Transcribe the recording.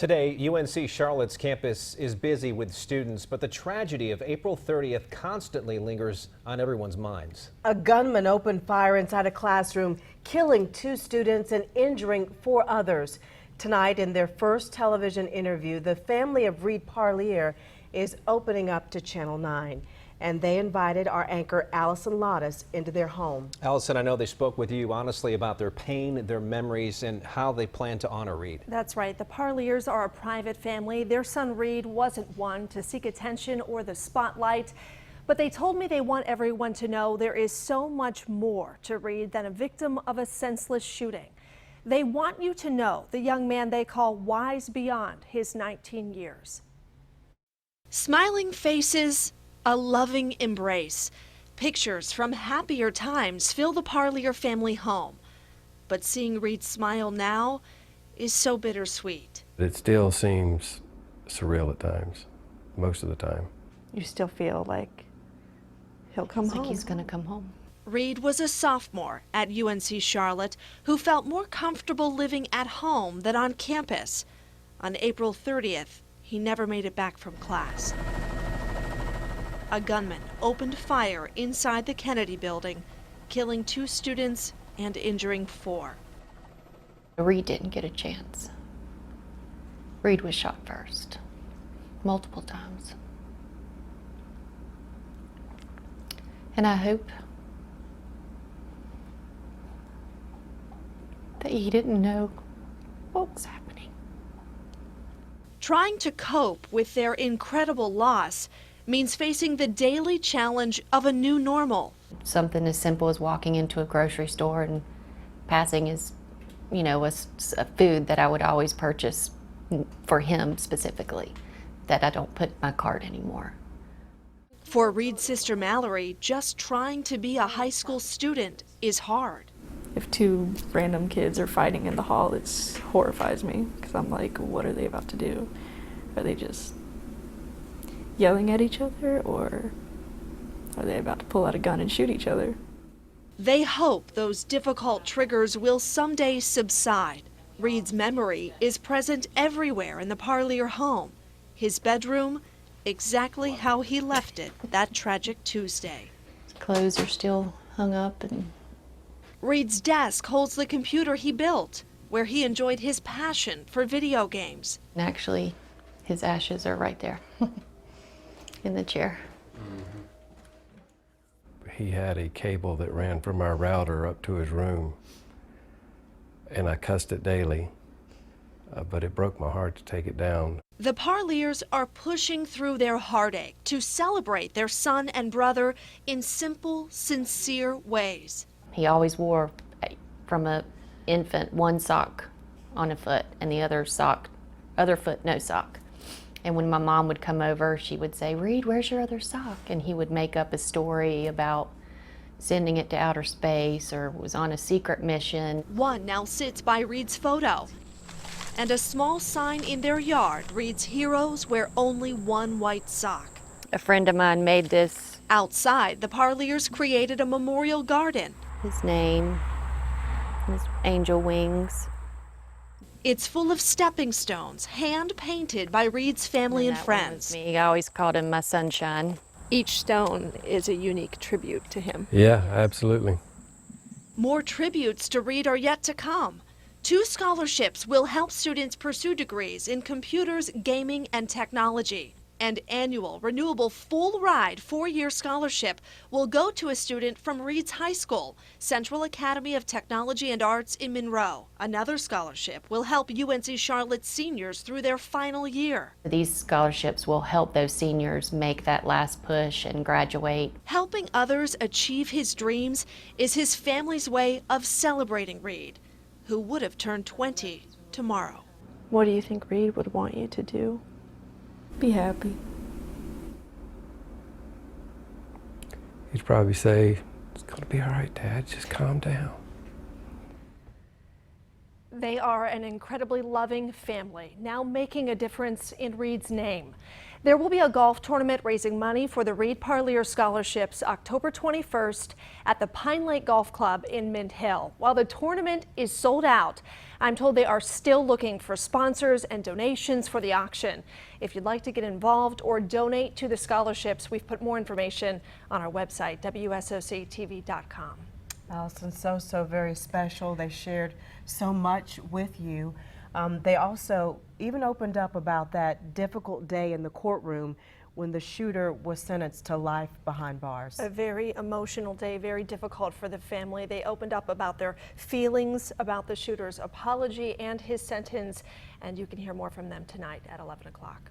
Today, UNC Charlotte's campus is busy with students, but the tragedy of April 30th constantly lingers on everyone's minds. A gunman opened fire inside a classroom, killing 2 students and injuring 4 others. Tonight, in their first television interview, the family of Reed Parlier is opening up to Channel 9. And they invited our anchor Allison Lottis into their home. Allison, I know they spoke with you honestly about their pain, their memories, and how they plan to honor Reed. That's right. The Parliers are a private family. Their son Reed wasn't one to seek attention or the spotlight, but they told me they want everyone to know there is so much more to Reed than a victim of a senseless shooting. They want you to know the young man they call wise beyond his 19 years. Smiling faces, a loving embrace. Pictures from happier times fill the Parlier family home. But seeing Reed smile now is so bittersweet. It still seems surreal at times, most of the time. You still feel like he'll come home. Like he's gonna come home. Reed was a sophomore at UNC Charlotte who felt more comfortable living at home than on campus. On April 30th, he never made it back from class. A gunman opened fire inside the Kennedy building, killing 2 students and injuring 4. Reed didn't get a chance. Reed was shot first, multiple times. And I hope that he didn't know what was happening. Trying to cope with their incredible loss means facing the daily challenge of a new normal. Something as simple as walking into a grocery store and passing his, a food that I would always purchase for him specifically, that I don't put in my cart anymore. For Reed's sister Mallory, just trying to be a high school student is hard. If 2 random kids are fighting in the hall, it horrifies me because I'm like, what are they about to do? Are they just yelling at each other, or are they about to pull out a gun and shoot each other? They hope those difficult triggers will someday subside. Reed's memory is present everywhere in the Parlier home. His bedroom, exactly how he left it that tragic Tuesday. His clothes are still hung up, and Reed's desk holds the computer he built, where he enjoyed his passion for video games. actually his ashes are right there in the chair. He had a cable that ran from our router up to his room, and I cussed it daily, but it broke my heart to take it down. The Parliers are pushing through their heartache to celebrate their son and brother in simple, sincere ways. He always wore, from an infant, one sock on a foot and the other foot no sock. And when my mom would come over, she would say, "Reed, where's your other sock?" And he would make up a story about sending it to outer space or was on a secret mission. One now sits by Reed's photo, and a small sign in their yard reads, "Heroes wear only one white sock." A friend of mine made this. Outside, the Parliers created a memorial garden. His name, his angel wings. It's full of stepping stones, hand-painted by Reed's family and friends. Me. I always called him my sunshine. Each stone is a unique tribute to him. Yeah, absolutely. More tributes to Reed are yet to come. 2 scholarships will help students pursue degrees in computers, gaming, and technology. And annual renewable full-ride 4-year scholarship will go to a student from Reed's High School, Central Academy of Technology and Arts in Monroe. Another scholarship will help UNC Charlotte seniors through their final year. These scholarships will help those seniors make that last push and graduate. Helping others achieve his dreams is his family's way of celebrating Reed, who would have turned 20 tomorrow. What do you think Reed would want you to do? Be happy. He'd probably say, "It's gonna be all right, Dad, just calm down." They are an incredibly loving family, now making a difference in Reed's name. There will be a golf tournament raising money for the Reed Parlier scholarships October 21st at the Pine Lake Golf Club in Mint Hill. While the tournament is sold out, I'm told they are still looking for sponsors and donations for the auction. If you'd like to get involved or donate to the scholarships, we've put more information on our website, WSOCTV.com. Allison, so very special. They shared so much with you. They also even opened up about that difficult day in the courtroom when the shooter was sentenced to life behind bars. A very emotional day, very difficult for the family. They opened up about their feelings about the shooter's apology and his sentence, and you can hear more from them tonight at 11 o'clock.